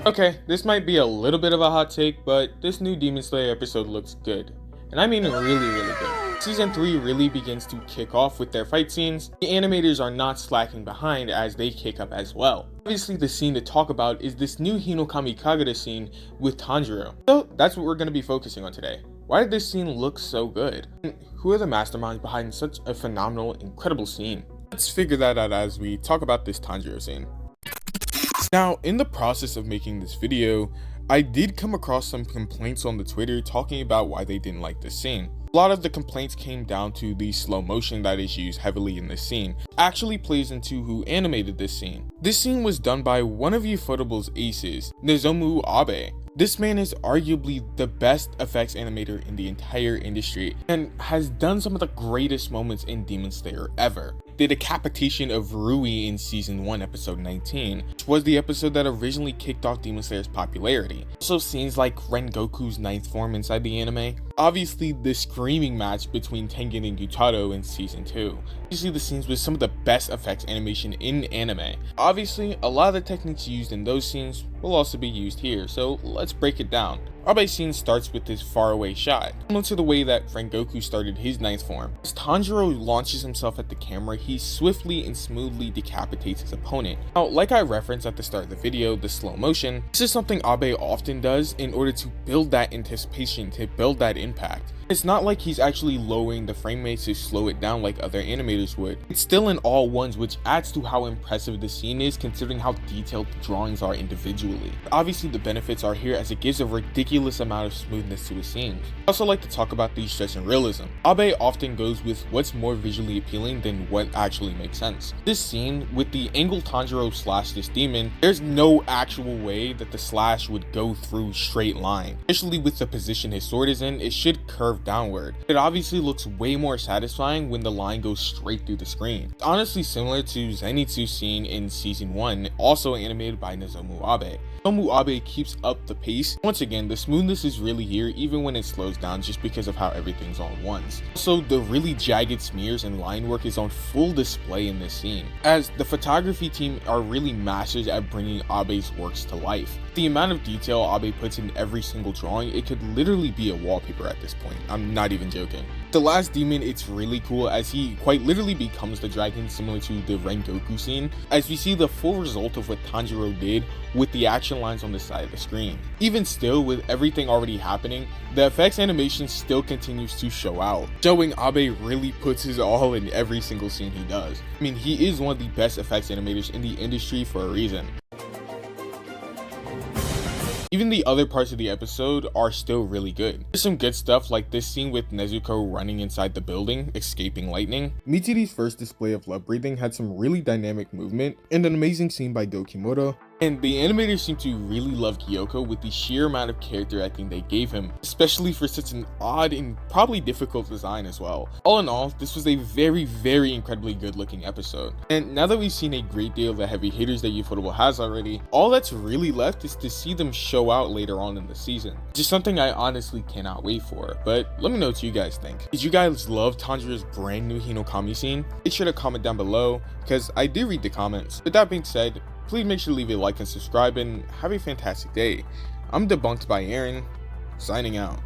Okay, this might be a little bit of a hot take, but this new Demon Slayer episode looks good. And I mean really good. Season 3 really begins to kick off with their fight scenes. The animators are not slacking behind as they kick up as well. Obviously the scene to talk about is this new Hinokami Kagura scene with Tanjiro. So that's what we're going to be focusing on today. Why did this scene look so good? And who are the masterminds behind such a phenomenal, incredible scene? Let's figure that out as we talk about this Tanjiro scene. Now, in the process of making this video, I did come across some complaints on the Twitter talking about why they didn't like this scene. A lot of the complaints came down to the slow motion that is used heavily in this scene. Actually plays into who animated this scene. This scene was done by one of Ufotable's aces, Nozomu Abe. This man is arguably the best effects animator in the entire industry and has done some of the greatest moments in Demon Slayer ever. The decapitation of Rui in season 1 episode 19, which was the episode that originally kicked off Demon Slayer's popularity. Also scenes like Rengoku's 9th form inside the anime. Obviously the screaming match between Tengen and Gyutaro in season 2. Obviously the scenes with some of the best effects animation in anime. Obviously a lot of the techniques used in those scenes will also be used here, so let's break it down. Abe's scene starts with this faraway shot, similar to the way that Rengoku started his 9th form. As Tanjiro launches himself at the camera, he swiftly and smoothly decapitates his opponent. Now, like I referenced at the start of the video, the slow motion, this is something Abe often does in order to build that anticipation, to build that impact. It's not like he's actually lowering the frame rate to slow it down like other animators would. It's still in all ones, which adds to how impressive the scene is considering how detailed the drawings are individually. Obviously the benefits are here as it gives a ridiculous amount of smoothness to a scene. I also like to talk about the stretch and realism. Abe often goes with what's more visually appealing than what actually makes sense. This scene, with the angle Tanjiro slash this demon, there's no actual way that the slash would go through straight line. Especially with the position his sword is in, it should curve downward. It obviously looks way more satisfying when the line goes straight through the screen. It's honestly similar to Zenitsu's scene in season 1, also animated by Nozomu Abe. Nozomu Abe keeps up the pace. Once again, the smoothness is really here even when it slows down just because of how everything's on ones. Also, the really jagged smears and line work is on full display in this scene, as the photography team are really masters at bringing Abe's works to life. The amount of detail Abe puts in every single drawing, it could literally be a wallpaper at this point. I'm not even joking. The last demon, it's really cool as he quite literally becomes the dragon, similar to the Rengoku scene, as we see the full result of what Tanjiro did with the action lines on the side of the screen. Even still, with everything already happening, the effects animation still continues to show out, showing Abe really puts his all in every single scene he does. I mean, he is one of the best effects animators in the industry for a reason. Even the other parts of the episode are still really good. There's some good stuff like this scene with Nezuko running inside the building, escaping lightning. Michiru's first display of love breathing had some really dynamic movement, and an amazing scene by Go Kimura. And the animators seem to really love Gyoko with the sheer amount of character acting they gave him, especially for such an odd and probably difficult design as well. All in all, this was a very incredibly good looking episode. And now that we've seen a great deal of the heavy hitters that Ufotable has already, all that's really left is to see them show out later on in the season. Just something I honestly cannot wait for, but let me know what you guys think. Did you guys love Tanjiro's brand new Hinokami scene? Make sure to comment down below, because I do read the comments. With that being said, please make sure to leave a like and subscribe, and have a fantastic day. I'm Debunked by Aaron, signing out.